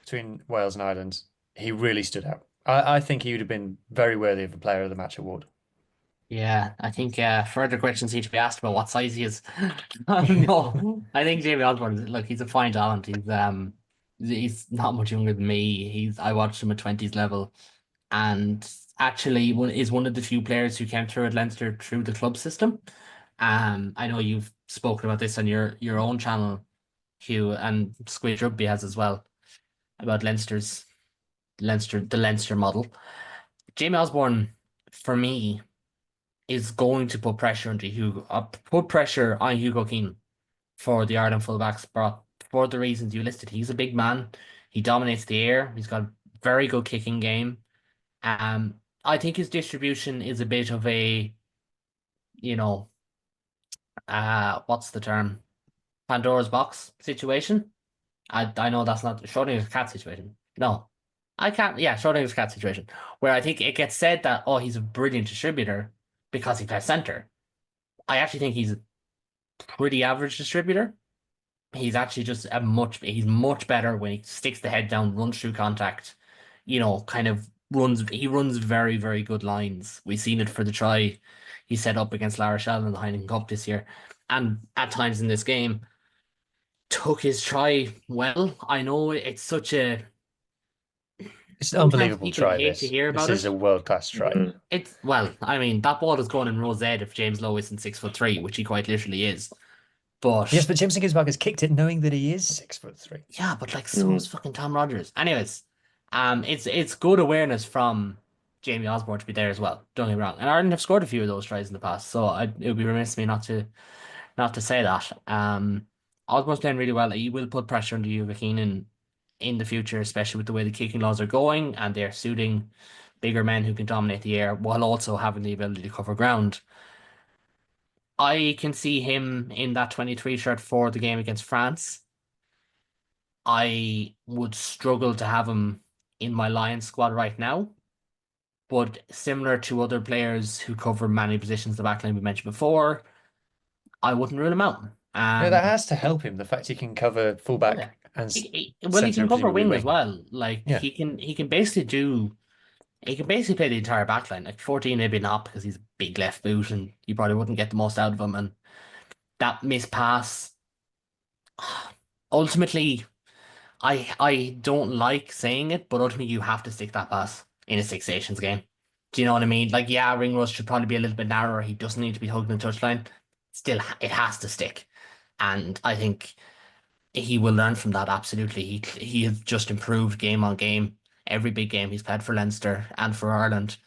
between Wales and Ireland, he really stood out. I think he would have been very worthy of a Player of the Match award. Yeah, I think further questions need to be asked about what size he is. No, I think Jamie Osborne, look, he's a fine talent. He's not much younger than me. I watched him at 20s level, and actually is one of the few players who came through at Leinster through the club system. I know you've spoken about this on your own channel, Hugh, and Squid Rugby has as well, about the Leinster model. Jamie Osborne, for me, is going to put pressure on Hugo Keane for the Ireland fullback spot for the reasons you listed. He's a big man. He dominates the air. He's got a very good kicking game. I think his distribution is a bit of a, you know, what's the term? Pandora's box situation. I know that's not Schrodinger's cat situation. No, I can't. Yeah, Schrodinger's cat situation, where I think it gets said that, oh, he's a brilliant distributor because he plays center. I actually think he's a pretty average distributor. He's actually just he's much better when he sticks the head down, runs through contact, kind of he runs very, very good lines. We've seen it for the try he set up against La Rochelle in the Heineken Cup this year. And at times in this game, took his try well. I know it's such a It's an sometimes unbelievable people try, hate to this. hear This about is it. a world-class try. I mean, that ball is going in row Z if James Lowe isn't 6'3", which he quite literally is. But Yes, but James Gibbs-Park has kicked it knowing that he is 6'3". yeah, but like so is fucking Tom Rogers. Anyways, it's good awareness from Jamie Osborne to be there as well. Don't get me wrong. And Ireland have scored a few of those tries in the past, so it would be remiss of me not to say that. Osborne's playing really well. He will put pressure on Hugo Keane in the future, especially with the way the kicking laws are going, and they're suiting bigger men who can dominate the air while also having the ability to cover ground. I can see him in that 23 shirt for the game against France. I would struggle to have him in my Lions squad right now, but similar to other players who cover many positions, the backline we mentioned before, I wouldn't rule him out. No, that has to help him. The fact he can cover fullback and He centre can and cover presumably wing as wing. well. Like Yeah. he can basically play the entire backline. Like 14 maybe not because he's a big left boot and you probably wouldn't get the most out of him. And that miss pass, ultimately, I don't like saying it, but ultimately you have to stick that pass in a Six Nations game. Do you know what I mean? Like, yeah, ring rush should probably be a little bit narrower. He doesn't need to be hugging the touchline. Still, it has to stick. And I think he will learn from that, absolutely. He has just improved game on game. Every big game he's played for Leinster and for Ireland.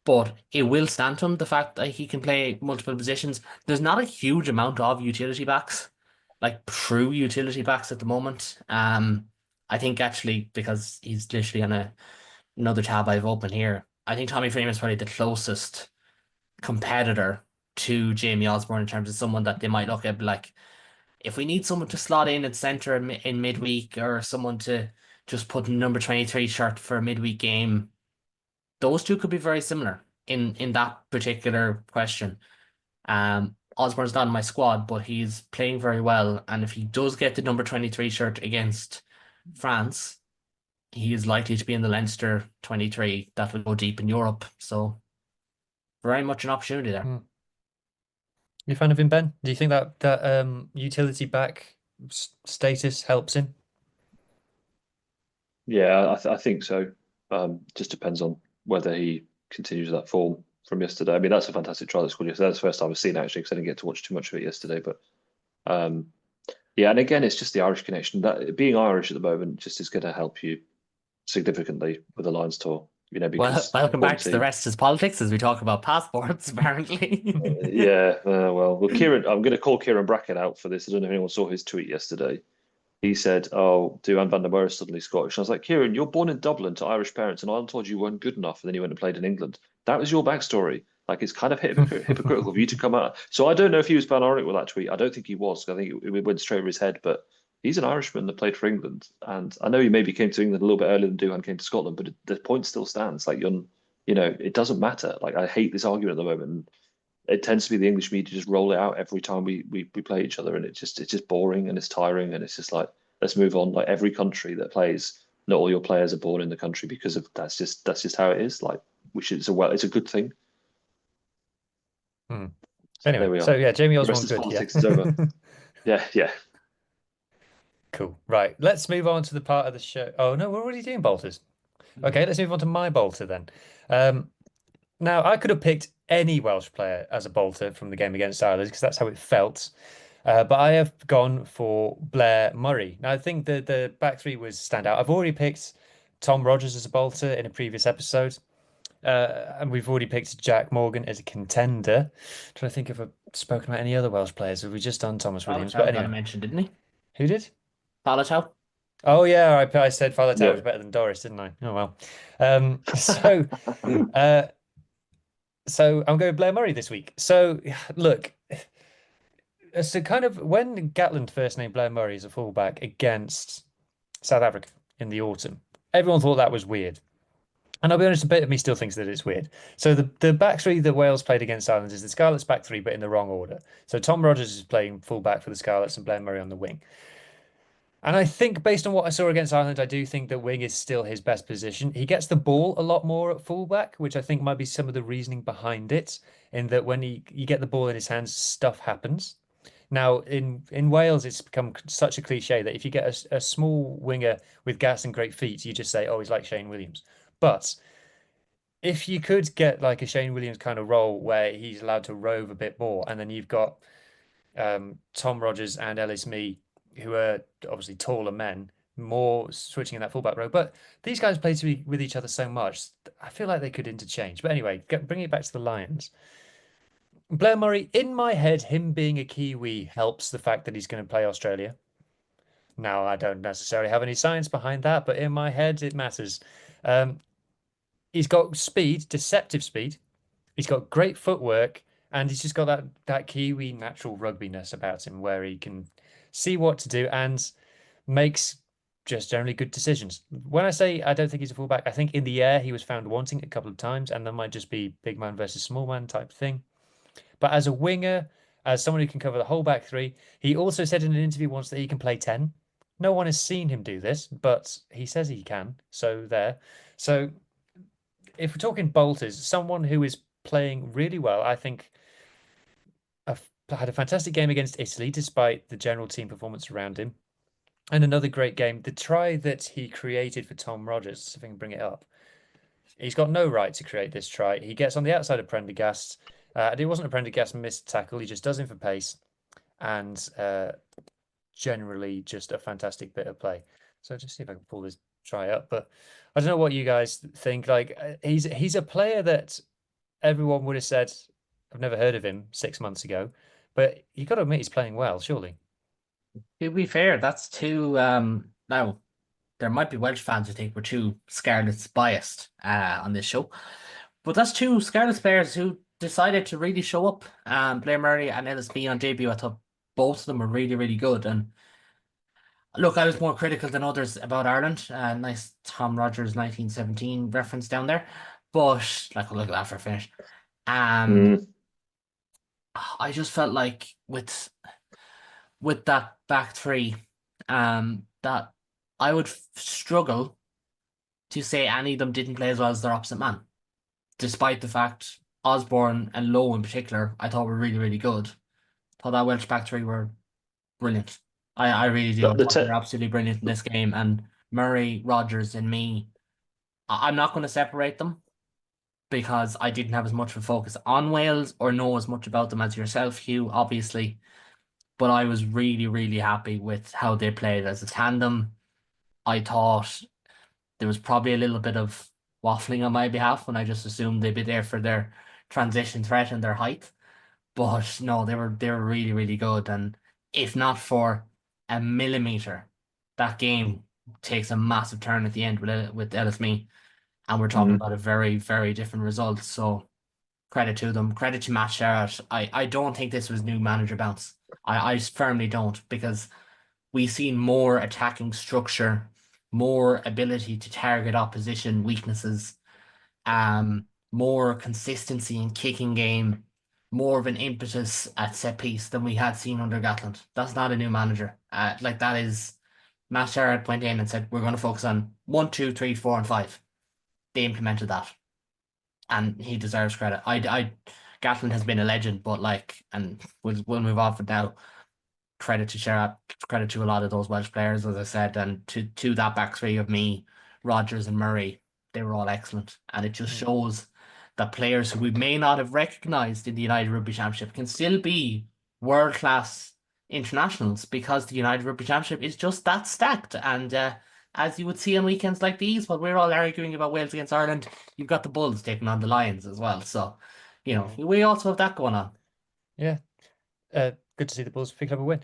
but it will stand to him the fact that he can play multiple positions. There's not a huge amount of utility backs, like true utility backs at the moment. I think actually because he's literally on another tab I've opened here. I think Tommy Freeman's probably the closest competitor to Jamie Osborne in terms of someone that they might look at like if we need someone to slot in at centre in midweek or someone to just put in number 23 shirt for a midweek game, those two could be very similar in that particular question. Osborne's not in my squad, but he's playing very well. And if he does get the number 23 shirt against France, he is likely to be in the Leinster 23 that will go deep in Europe. So very much an opportunity there. You a fan of him, Ben? Do you think that utility back status helps him? Yeah, I think so. Just depends on whether he continues that form from yesterday. I mean, that's a fantastic try that scored yesterday. That's the first time I've seen it, actually, because I didn't get to watch too much of it yesterday. But yeah, and again, it's just the Irish connection. That being Irish at the moment just is going to help you significantly with the Lions tour. You know, Well, because welcome back to the obviously, rest is politics as we talk about passports, apparently. yeah. Well, Kieran, I'm going to call Kieran Bracken out for this. I don't know if anyone saw his tweet yesterday. He said, "Oh, Duhan van der Merwe is suddenly Scottish." And I was like, "Kieran, you're born in Dublin to Irish parents, and I told you weren't good enough, and then you went and played in England. That was your backstory. Like, it's kind of hypocritical of you to come out." So I don't know if he was banning with that tweet. I don't think he was. I think it went straight over his head. But he's an Irishman that played for England, and I know he maybe came to England a little bit earlier than Duhan came to Scotland, but the point still stands. Like, it doesn't matter. Like, I hate this argument at the moment. And it tends to be the English media just roll it out every time we play each other, and it's just boring and it's tiring, and it's just like, let's move on. Like, every country that plays, not all your players are born in the country because of that's just how it is. Like, it's a good thing. Anyway, there we are. so yeah, Jamie The Osborne, rest of good. politics Yeah. is over. Yeah. Cool. Right. Let's move on to the part of the show. Oh no, we're already doing bolters. Okay, let's move on to my bolter then. Now I could have picked any Welsh player as a bolter from the game against Ireland because that's how it felt. But I have gone for Blair Murray. Now I think the back three was standout. I've already picked Tom Rogers as a bolter in a previous episode. And we've already picked Jack Morgan as a contender. Trying to think if I've spoken about any other Welsh players. Have we just done Thomas Williams? But Faletau got anyway, mentioned, didn't he? who did? Faletau. Oh yeah, I said Faletau Yeah. was better than Doris, didn't I? Oh well. So uh, so I'm going Blair Murray this week. So look, so kind of when Gatland first named Blair Murray as a fullback against South Africa in the autumn, everyone thought that was weird. And I'll be honest, a bit of me still thinks that it's weird. So the back three that Wales played against Ireland is the Scarlets back three, but in the wrong order. So Tom Rogers is playing fullback for the Scarlets and Blair Murray on the wing. And I think based on what I saw against Ireland, I do think that wing is still his best position. He gets the ball a lot more at fullback, which I think might be some of the reasoning behind it, in that when you get the ball in his hands, stuff happens. Now, in Wales, it's become such a cliche that if you get a small winger with gas and great feet, you just say, oh, he's like Shane Williams. But if you could get like a Shane Williams kind of role where he's allowed to rove a bit more, and then you've got Tom Rogers and Ellis Mee, who are obviously taller men, more switching in that fullback row. But these guys play with each other so much, I feel like they could interchange. But anyway, bring it back to the Lions. Blair Murray, in my head, him being a Kiwi helps the fact that he's going to play Australia. Now, I don't necessarily have any science behind that, but in my head, it matters. He's got speed, deceptive speed. He's got great footwork, and he's just got that Kiwi natural rugbyness about him where he can see what to do and makes just generally good decisions. When I say I don't think he's a fullback, I think in the air he was found wanting a couple of times, and that might just be big man versus small man type thing. But as a winger, as someone who can cover the whole back three, he also said in an interview once that he can play 10. No one has seen him do this, but he says he can. So there. So if we're talking bolters, someone who is playing really well, I think had a fantastic game against Italy despite the general team performance around him. And another great game. The try that he created for Tom Rogers, if I can bring it up. He's got no right to create this try. He gets on the outside of Prendergast. And it wasn't a Prendergast missed tackle. He just does him for pace. And generally just a fantastic bit of play. So just see if I can pull this try up. But I don't know what you guys think. Like he's a player that everyone would have said, I've never heard of him 6 months ago. But you got to admit he's playing well, surely. To be fair, that's two. Now there might be Welsh fans who think we're too Scarlets biased on this show, but that's two Scarlets players who decided to really show up. Blair Murray and LSB on debut. I thought both of them were really, really good. And look, I was more critical than others about Ireland. Nice Tom Rogers 1917 reference down there, but like, look at that for a finish. I just felt like with that back three, that I would struggle to say any of them didn't play as well as their opposite man, despite the fact Osbourne and Lowe in particular, I thought were really, really good. Thought that Welsh back three were brilliant. I really do. I thought they were absolutely brilliant in this game. And Murray, Rogers, and me, I'm not going to separate them because I didn't have as much of a focus on Wales or know as much about them as yourself, Hugh, obviously. But I was really, really happy with how they played as a tandem. I thought there was probably a little bit of waffling on my behalf when I just assumed they'd be there for their transition threat and their height. But no, they were really, really good. And if not for a millimeter, that game takes a massive turn at the end with LSME. And we're talking about a very, very different result. So credit to them. Credit to Matt Sherratt. I don't think this was new manager bounce. I firmly don't, because we've seen more attacking structure, more ability to target opposition weaknesses, more consistency in kicking game, more of an impetus at set piece than we had seen under Gatland. That's not a new manager. Like, that is Matt Sherratt went in and said, we're going to focus on 1, 2, 3, 4, and 5. They implemented that, and he deserves credit. Gatland has been a legend, but like, and we'll move on from now. Credit to Sherratt, credit to a lot of those Welsh players, as I said, and to that back three of me, Rogers and Murray, they were all excellent. And it just shows that players who we may not have recognised in the United Rugby Championship can still be world-class internationals, because the United Rugby Championship is just that stacked. And as you would see on weekends like these, while we're all arguing about Wales against Ireland, you've got the Bulls taking on the Lions as well. So, you know, we also have that going on. Yeah. Good to see the Bulls pick up a win.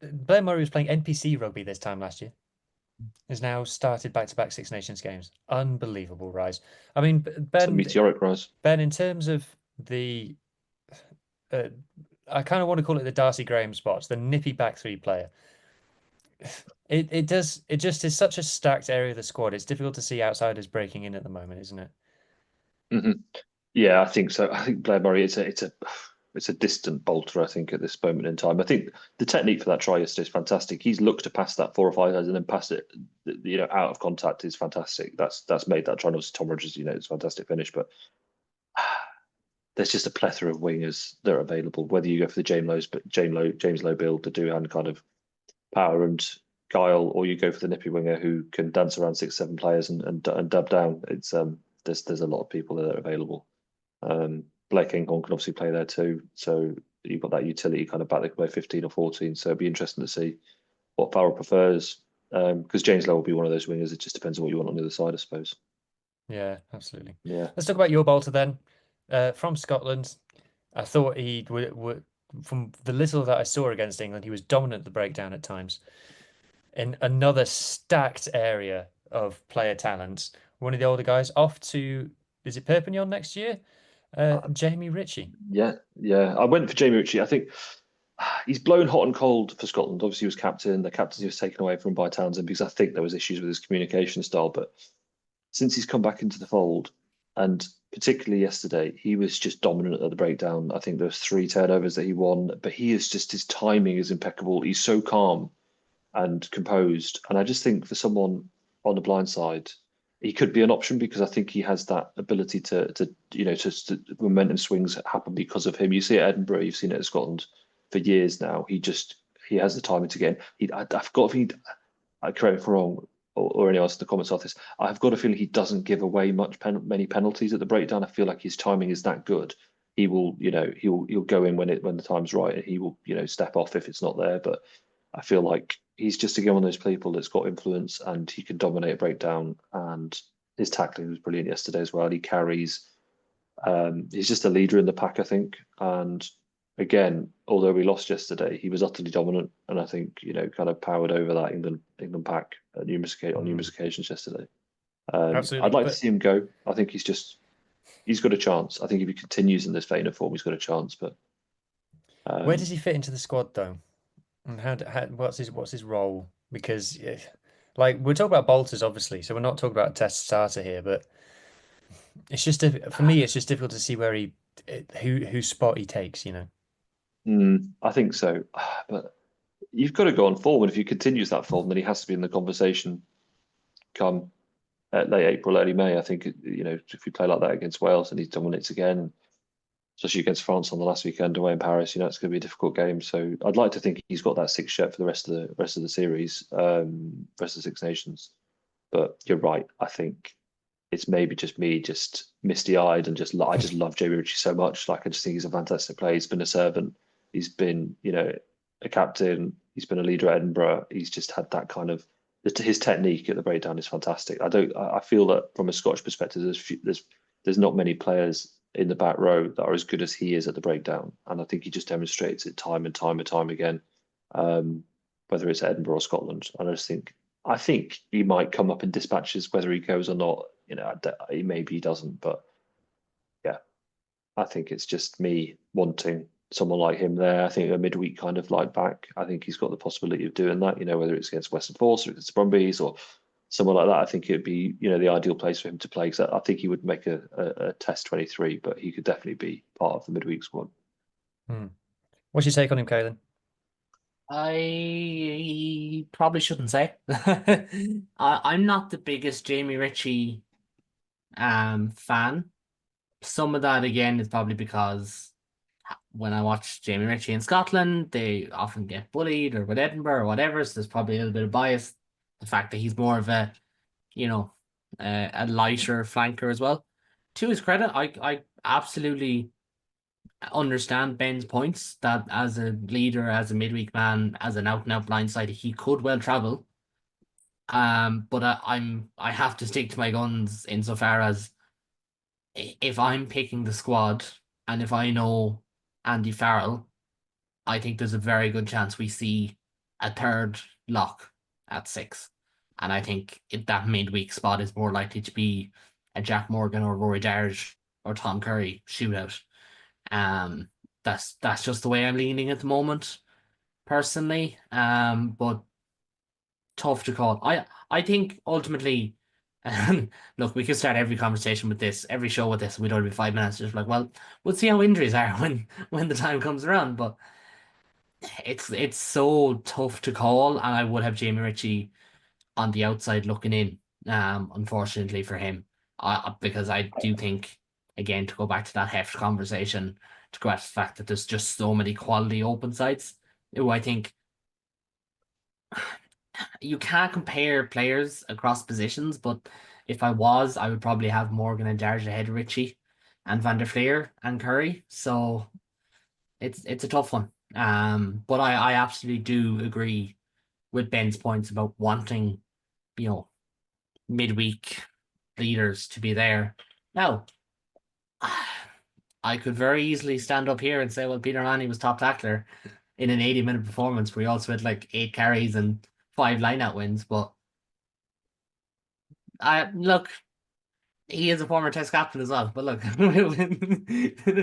Blair Murray was playing NPC rugby this time last year. Has now started back-to-back Six Nations games. Unbelievable rise. I mean, Ben, it's a meteoric rise. Ben, in terms of the, I kind of want to call it the Darcy Graham spots, the nippy back three player. It just is such a stacked area of the squad. It's difficult to see outsiders breaking in at the moment, isn't it? Mm-hmm. Yeah, I think so. I think Blair Murray, it's a distant bolter, I think, at this moment in time. I think the technique for that try yesterday is fantastic. He's looked to pass that 4 or 5 guys and then pass it, out of contact is fantastic. That's made that try. And obviously Tom Rogers, it's a fantastic finish, but there's just a plethora of wingers that are available. Whether you go for the James Lowe build, the Duhan kind of power and guile, or you go for the nippy winger who can dance around 6-7 players and dub down. It's there's a lot of people that are available. Blake Kinghorn can obviously play there too, so you've got that utility kind of back. They can play 15 or 14, so it'd be interesting to see what Farrell prefers, because James Lowe will be one of those wingers. It just depends on what you want on the other side, I suppose. Yeah, absolutely. Yeah. Let's talk about your bolter then. From Scotland, I thought he would, from the little that I saw against England, he was dominant at the breakdown at times. In another stacked area of player talent, one of the older guys off to, is it Perpignan next year? Jamie Ritchie. Yeah. I went for Jamie Ritchie. I think he's blown hot and cold for Scotland. Obviously, he was captain. The captaincy was taken away from him by Townsend because I think there was issues with his communication style. But since he's come back into the fold, and particularly yesterday, he was just dominant at the breakdown. I think there was 3 turnovers that he won, but his timing is impeccable. He's so calm and composed. And I just think for someone on the blind side, he could be an option, because I think he has that ability to momentum swings happen because of him. You see it at Edinburgh, you've seen it at Scotland for years now. He has the timing to get in. I've got a feeling, correct me if I'm wrong, or anyone else in the comments of this, I've got a feeling he doesn't give away many penalties at the breakdown. I feel like his timing is that good. He will, he'll go in when the time's right, and he will, step off if it's not there. But I feel like he's just again one of those people that's got influence, and he can dominate a breakdown. And his tackling was brilliant yesterday as well. He carries He's just a leader in the pack, I think. And again, although we lost yesterday, he was utterly dominant, and I think kind of powered over that England pack on numerous occasions yesterday. I'd Absolutely. like to But see him go. I think he's got a chance. I think if he continues in this vein of form, he's got a chance. But where does he fit into the squad though? And what's his role? Because like we're talking about bolters, obviously, so we're not talking about a test starter here, but it's just for me, it's just difficult to see whose spot he takes. I think so. But you've got to go on form, and if he continues that form, then he has to be in the conversation come late April, early May. I think if we play like that against Wales and he dominates again, especially against France on the last weekend away in Paris, it's going to be a difficult game. So I'd like to think he's got that six shirt for the rest of the series, rest of the Six Nations. But you're right. I think it's maybe just me, just misty-eyed, and I just love Jamie Ritchie so much. Like I just think he's a fantastic player. He's been a servant. He's been a captain. He's been a leader at Edinburgh. He's just had that kind of his technique at the breakdown is fantastic. I feel that from a Scottish perspective, there's not many players in the back row that are as good as he is at the breakdown, and I think he just demonstrates it time and time and time again. Whether it's Edinburgh or Scotland, I think he might come up in dispatches, whether he goes or not. Maybe he doesn't, but yeah, I think it's just me wanting someone like him there. I think a midweek kind of light back. I think he's got the possibility of doing that. Whether it's against Western Force or against Brumbies or someone like that. I think it would be the ideal place for him to play. Because I think he would make a Test 23, but he could definitely be part of the midweek squad. What's your take on him, Caolan? I probably shouldn't say. I'm not the biggest Jamie Ritchie fan. Some of that again is probably because when I watch Jamie Ritchie in Scotland, they often get bullied or with Edinburgh or whatever. So there's probably a little bit of bias. The fact that he's more of a lighter flanker as well. To his credit, I absolutely understand Ben's points that as a leader, as a midweek man, as an out and out blindside, he could well travel. But I have to stick to my guns insofar as if I'm picking the squad and if I know Andy Farrell, I think there's a very good chance we see a third lock at 6. And I think that midweek spot is more likely to be a Jack Morgan or Rory Darge or Tom Curry shootout. That's just the way I'm leaning at the moment, personally. But tough to call. I think ultimately, look, we could start every conversation with this, every show with this. We'd only be 5 minutes, just like, well, we'll see how injuries are when the time comes around. But it's so tough to call, and I would have Jamie Ritchie on the outside looking in. Unfortunately for him, because I do think, again, to go back to that heft conversation, to go back to the fact that there's just so many quality open sides who I think you can't compare players across positions, but if I was, I would probably have Morgan and Darge ahead of Ritchie and Van der Fleer and Curry. So it's a tough one. But I absolutely do agree with Ben's points about wanting, midweek leaders to be there. Now, I could very easily stand up here and say, well, Peter Manny was top tackler in an 80-minute performance where he also had like 8 carries and 5 line-out wins. But look, he is a former Test captain as well. But look,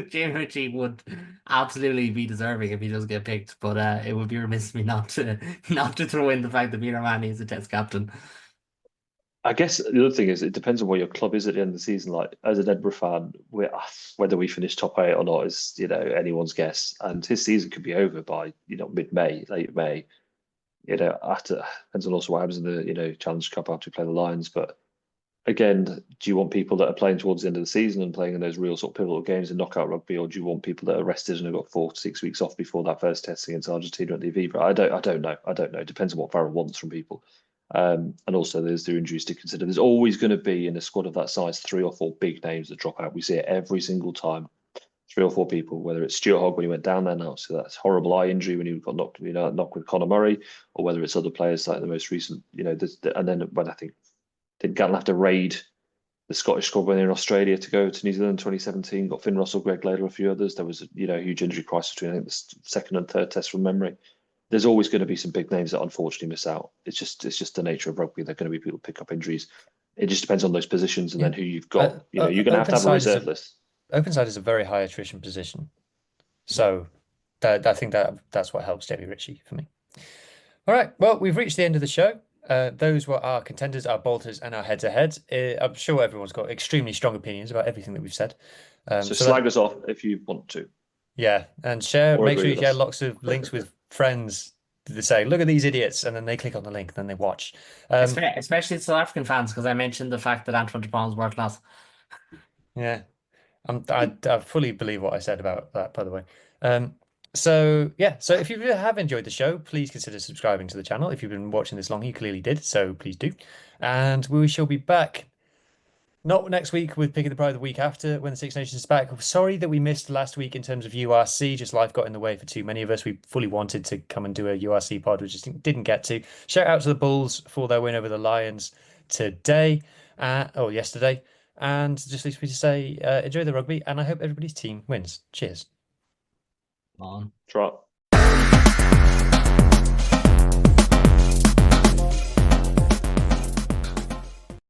Jamie Ritchie would absolutely be deserving if he does get picked. But it would be remiss of me not to throw in the fact that Peter Manny is a Test captain. I guess the other thing is it depends on where your club is at the end of the season. Like as an Edinburgh fan, whether we finish top 8 or not is anyone's guess. And his season could be over by mid-May, late May. After depends on also what happens in the Challenge Cup after we play the Lions. But again, do you want people that are playing towards the end of the season and playing in those real sort of pivotal games in knockout rugby, or do you want people that are rested and have got 4 to 6 weeks off before that first test against Argentina at the Aviva? I don't know. It depends on what Farrell wants from people. And also there's the injuries to consider. There's always going to be in a squad of that size 3 or 4 big names that drop out. We see it every single time. 3 or 4 people, whether it's Stuart Hogg when he went down there now, so that's horrible eye injury when he got knocked with Conor Murray, or whether it's other players like the most recent, and then when I think did Gatland have to raid the Scottish squad when they were in Australia to go to New Zealand in 2017, got Finn Russell, Greg Laidlaw, a few others. There was a huge injury crisis between I think the second and third test from memory. There's always going to be some big names that unfortunately miss out. It's just the nature of rugby. There are going to be people pick up injuries. It just depends on those positions and then who you've got. You're going to have a reserve list. Open side is a very high attrition position, so I think that's what helps Jamie Ritchie for me. All right, well, we've reached the end of the show. Those were our contenders, our bolters, and our head-to-heads. I'm sure everyone's got extremely strong opinions about everything that we've said. So slag us off if you want to. Yeah, and share. Or make sure agree you with share us. lots of links with friends to say, "Look at these idiots," and then they click on the link, and then they watch. Especially South African fans, because I mentioned the fact that Antoine Dupont is world class. Yeah, I fully believe what I said about that, by the way. So if you have enjoyed the show, please consider subscribing to the channel. If you've been watching this long, you clearly did, so please do. And we shall be back, not next week with Picking the Pride, the week after when the Six Nations is back. Sorry that we missed last week in terms of URC, just life got in the way for too many of us. We fully wanted to come and do a URC pod, we just didn't get to. Shout out to the Bulls for their win over the Lions yesterday. And just leaves me to say, enjoy the rugby, and I hope everybody's team wins. Cheers. On. Trot.